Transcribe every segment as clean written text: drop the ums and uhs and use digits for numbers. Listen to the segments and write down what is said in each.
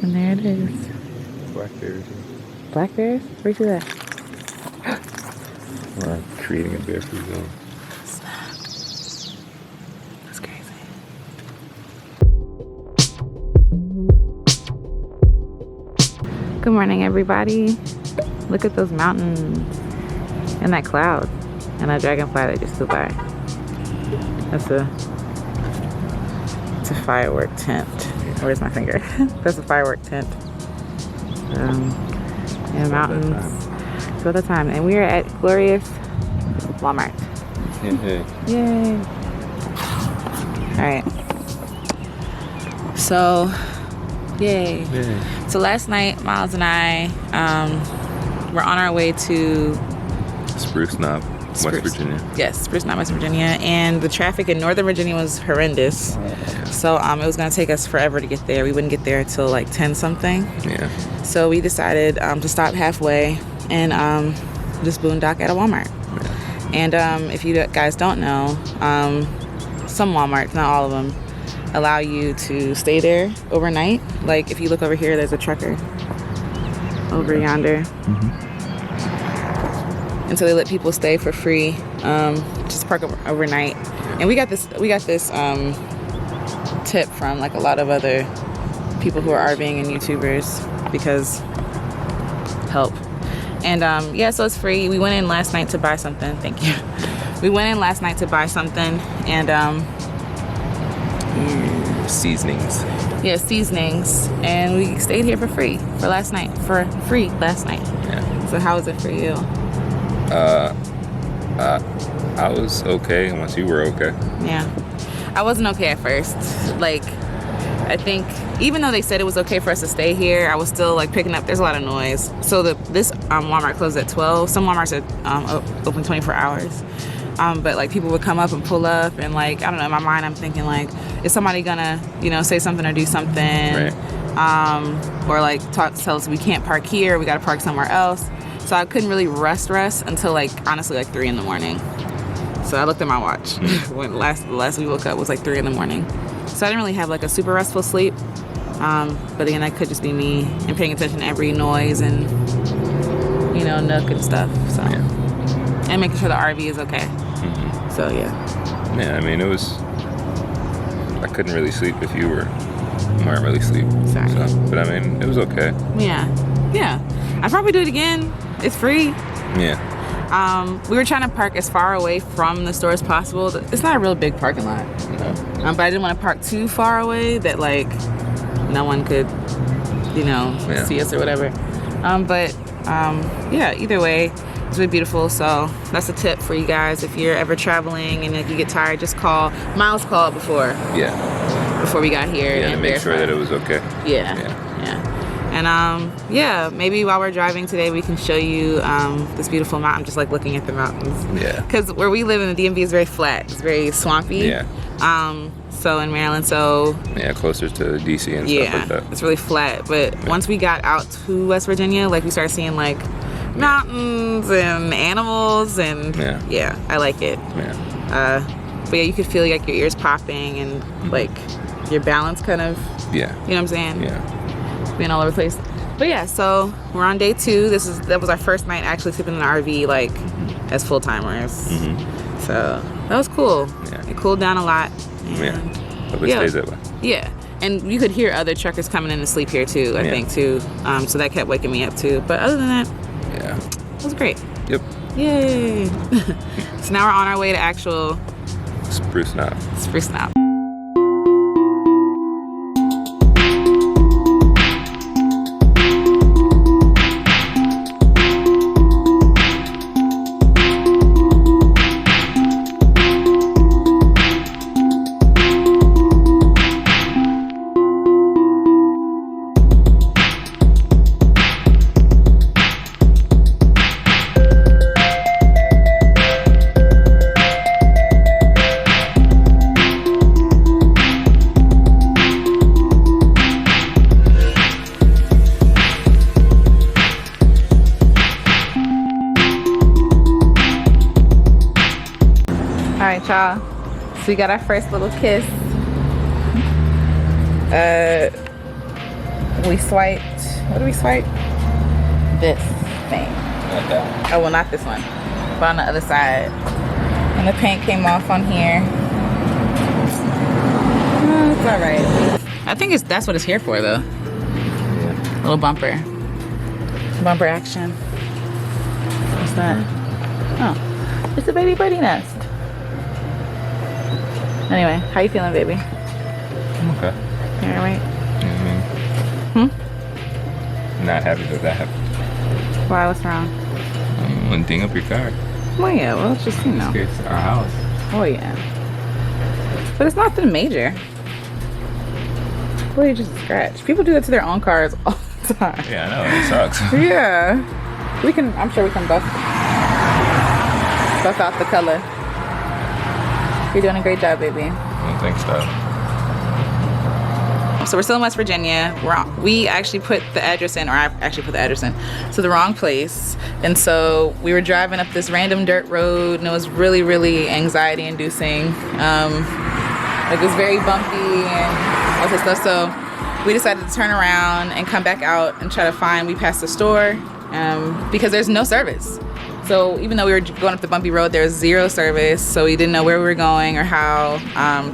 And there it is. Black bears. Black bears? Where you see that? We're creating a bear-free zone. Snap. That's crazy. Good morning, everybody. Look at those mountains and that cloud and that dragonfly that just flew by. It's a firework tent. Where's my finger? That's a firework tent. Yeah, mountains. It's all the time. And we are at glorious Walmart. Hey. Yay. Alright. So, yay. So last night, Miles and I were on our way to Spruce Knob, West Virginia. Yes, Spruce Knob, West Virginia. And the traffic in Northern Virginia was horrendous. So it was going to take us forever to get there. We wouldn't get there until like 10 something. Yeah. So we decided to stop halfway and just boondock at a Walmart. Yeah. And if you guys don't know, some Walmarts, not all of them, allow you to stay there overnight. Like if you look over here, there's a trucker over yonder. And so they let people stay for free, just park overnight. And we got this tip from like a lot of other people who are RVing and YouTubers because help. And yeah, so it's free. We went in last night to buy something. Thank you. We went in last night to buy something and seasonings. Yeah, seasonings. And we stayed here for free last night. Yeah. So how was it for you? I was okay once you were okay. Yeah. I wasn't okay at first. Like, I think even though they said it was okay for us to stay here, I was still like picking up, there's a lot of noise. So this Walmart closed at 12. Some Walmarts are open 24 hours. But like people would come up and pull up and like, I don't know, in my mind I'm thinking like, is somebody gonna, say something or do something? Right. Or like tell us we can't park here, we gotta park somewhere else. So I couldn't really rest until like, honestly, like 3 in the morning. So I looked at my watch when the last we woke up was like 3 in the morning. So I didn't really have like a super restful sleep. But again, that could just be me and paying attention to every noise and, nook and stuff. So, yeah. And making sure the RV is okay. So, yeah. Yeah, I mean, I couldn't really sleep if you weren't really sleeping. Sorry. So, but I mean, it was okay. Yeah. I'd probably do it again. It's free. Yeah. We were trying to park as far away from the store as possible. It's not a real big parking lot. No. But I didn't want to park too far away that like no one could, see us or whatever. Yeah, either way, it's really beautiful. So that's a tip for you guys. If you're ever traveling and if you get tired, just call. Miles called before. Yeah. Before we got here. Yeah, to make sure that it was okay. Yeah. And yeah, maybe while we're driving today, we can show you this beautiful mountain, just like looking at the mountains. Yeah. Because where we live in the DMV is very flat. It's very swampy. Yeah. So in Maryland, yeah, closer to DC and stuff like that. It's really flat. But once we got out to West Virginia, like we started seeing like mountains and animals and yeah, I like it. Yeah. But yeah, you could feel like your ears popping and like your balance kind of. Yeah. You know what I'm saying? Yeah. Being all over the place. But yeah, so we're on day 2. That was our first night actually sleeping in an RV like as full-timers. So that was cool. Yeah. It cooled down a lot. Yeah. Hope it stays that way. Yeah. And you could hear other truckers coming in to sleep here too, I think too. So that kept waking me up too. But other than that, yeah, it was great. Yep. Yay. So now we're on our way to actual Spruce Knob. Spruce Knob. Alright, y'all. So we got our first little kiss. we swiped, what did we swipe? This thing. Not that Oh, well, not this one, but on the other side. And the paint came off on here. Oh, it's all right. I think that's what it's here for, though. Yeah. Little bumper. Bumper action. What's that? Oh, it's a baby birdie nest. Anyway, how you feeling, baby? I'm okay. You all right? Not happy that that happened. Why? What's wrong? One thing up your car. Well, yeah. Well, it's just, you know. It's our house. Oh, yeah. But it's nothing major. Really just a scratch. People do that to their own cars all the time. Yeah, I know. It sucks. Yeah. We can, I'm sure we can buff out the color. You're doing a great job, baby. Well, thanks, though. So we're still in West Virginia. We actually put the address in, or I actually put the address in, to the wrong place. And so we were driving up this random dirt road, and it was really, really anxiety inducing. Like it was very bumpy and all this stuff. So we decided to turn around and come back out and try to find, we passed the store because there's no service. So even though we were going up the bumpy road, there was zero service. So we didn't know where we were going or how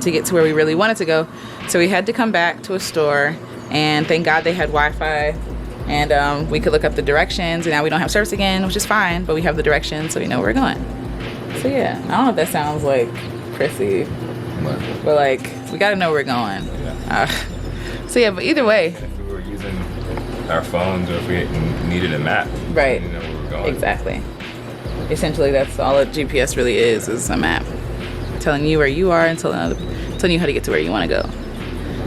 to get to where we really wanted to go. So we had to come back to a store, and thank God they had Wi-Fi, and we could look up the directions. And now we don't have service again, which is fine, but we have the directions, so we know where we're going. So yeah, I don't know if that sounds like prissy, but like we gotta know where we're going. Yeah. So yeah, but either way. If we were using our phones, or if we needed a map, Right. we know where we're going. Exactly. Essentially, that's all a GPS really is a map, telling you where you are and telling you how to get to where you want to go.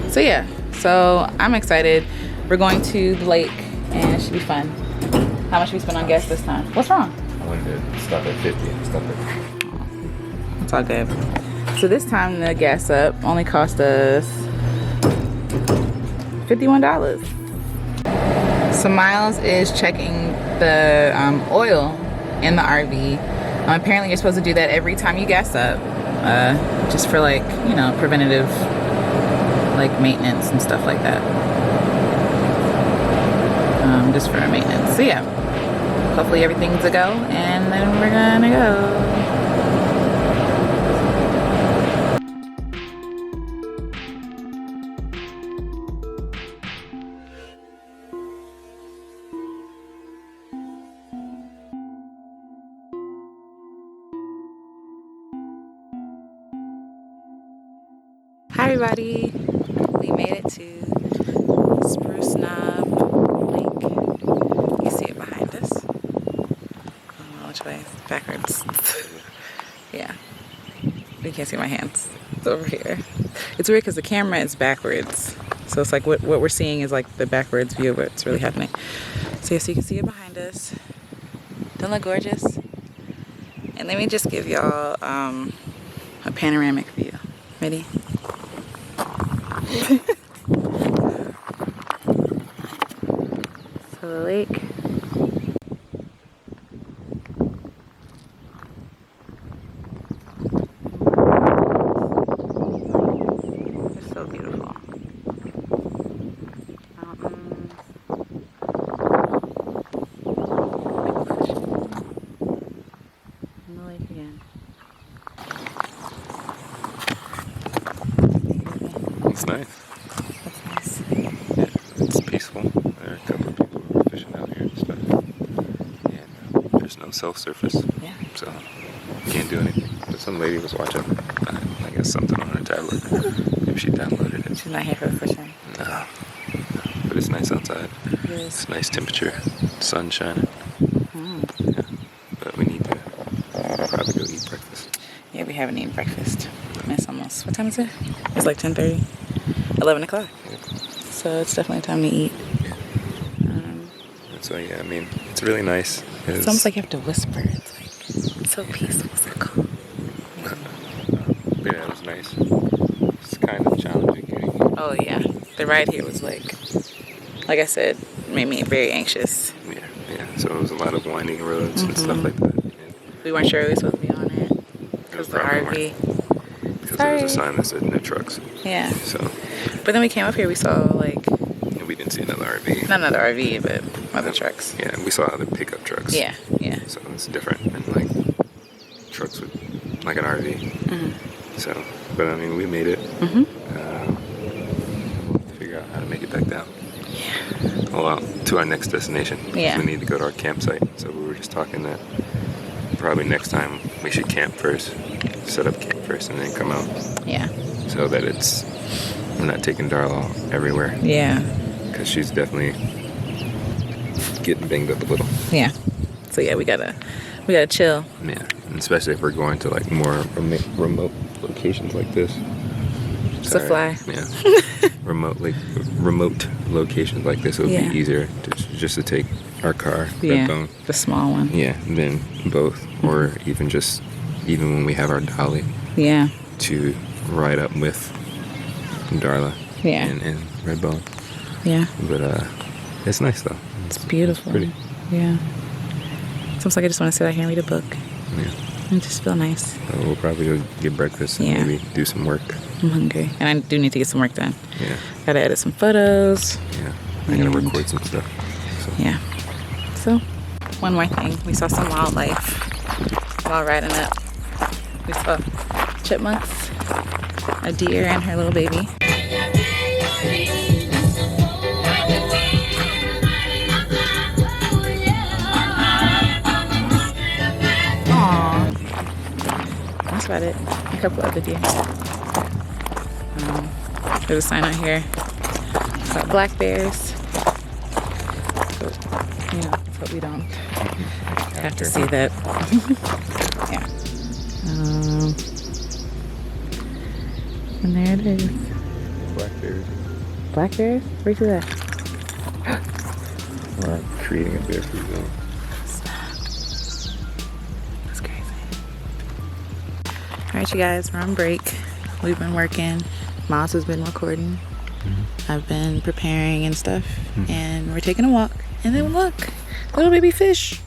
So yeah, so I'm excited. We're going to the lake, and it should be fun. How much we spend on gas this time? What's wrong? I wanted to stop at 50. Stop at It's all good. So this time the gas up only cost us $51. So Miles is checking the oil in the RV. Apparently you're supposed to do that every time you gas up, just for like, you know, preventative like maintenance and stuff like that. Just for maintenance. So yeah, hopefully everything's a go, and then we're gonna go. Hi everybody, we made it to Spruce Knob Lake. You see it behind us. I don't know which way, backwards. Yeah, you can't see my hands. It's over here. It's weird because the camera is backwards. So it's like what we're seeing is like the backwards view of what's really happening. So yes, you can see it behind us. Don't look gorgeous? And let me just give y'all a panoramic view. Ready? So the lake. It's so beautiful. Mountains. And the lake again. It's nice. That's nice. Yeah, it's peaceful. There are a couple of people who are fishing out here and stuff. And there's no self-surface. Yeah. So you can't do anything. But some lady was watching, I guess, something on her tablet. Maybe she downloaded it. She's not here for the first time. No. But it's nice outside. It is. It's nice temperature. Sun shining. Mm. Yeah. But we need to probably go eat breakfast. Yeah, we haven't eaten breakfast. It's almost, what time is it? It's like 10:30, 11 o'clock. Yeah. So it's definitely time to eat. So yeah, I mean, it's really nice. It's almost like you have to whisper. It's like, it's so peaceful, so calm. Yeah, it was nice. It's kind of challenging getting here. Oh yeah, the ride here was like I said, made me very anxious. Yeah. So it was a lot of winding roads and stuff like that. And We weren't sure we were supposed to be on it because the RV. Because there was a sign that said no trucks. Yeah. So. But then we came up here, we saw like. And we didn't see another RV. Not another RV, but other trucks. Yeah, we saw other pickup trucks. Yeah. So it's different than like trucks with like an RV. So, but I mean, we made it. We'll have to figure out how to make it back down. Well, to our next destination. Yeah. We need to go to our campsite. So we were just talking that probably next time we should camp first, set up camp first, and then come out. Yeah. So that we're not taking Darla everywhere. Yeah. Because she's definitely getting banged up a little. Yeah. So yeah, we gotta chill. Yeah, and especially if we're going to like more remote locations like this. It's a fly. Yeah. remote locations like this, it would be easier just to take our car, Redbone. The small one. Yeah, and then both, or even when we have our dolly. Yeah. To ride up with Darla. Yeah. And Redbone. Yeah. But it's nice though. It's beautiful. Pretty. Yeah. Seems like I just want to sit out here and read a book. Yeah. And just feel nice. We'll probably go get breakfast and maybe do some work. I'm hungry. And I do need to get some work done. Yeah. Gotta edit some photos. Yeah. I gotta record some stuff. So. Yeah. So, one more thing. We saw some wildlife while riding up. We saw chipmunks, a deer, and her little baby. That's about it. A couple other deer. There's a sign out here about black bears. But, but we don't have to see that. Yeah. And there it is. Black bears. Black bears? Where's that? We're creating a bear-free zone. That's crazy. Alright, you guys, we're on break. We've been working. Miles has been recording. I've been preparing and stuff. And we're taking a walk. And then look, little baby fish.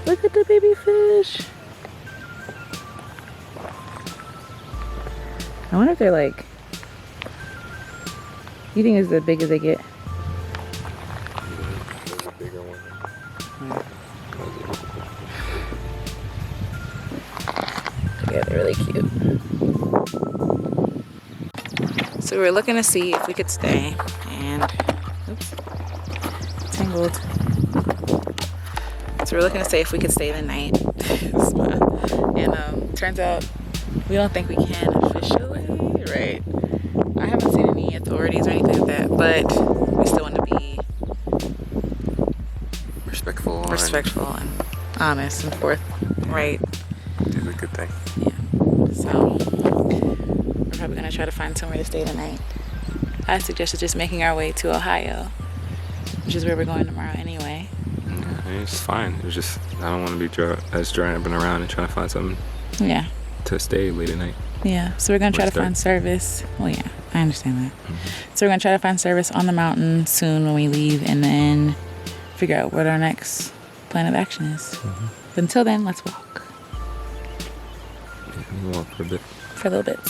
Look at the baby fish. I wonder if they're like, you think it's as big as they get? There's a bigger one. Yeah, they're really cute. So we're looking to see if we could stay, and oops, tangled. So we're looking to see if we could stay the night. And turns out we don't think we can officially, right? I haven't seen any authorities or anything like that, but we still want to be respectful and honest and forthright. Do the good thing. Yeah. So we're probably gonna try to find somewhere to stay the night. I suggested just making our way to Ohio, which is where we're going tomorrow anyway. Yeah, it's fine. It was just I don't want to be driving around and trying to find something. Yeah. To stay late at night. Yeah. So we're gonna try to find service. Well, yeah, I understand that. So we're gonna try to find service on the mountain soon when we leave, and then figure out what our next plan of action is. But until then, let's walk. Yeah, we'll walk for a bit. For a little bit.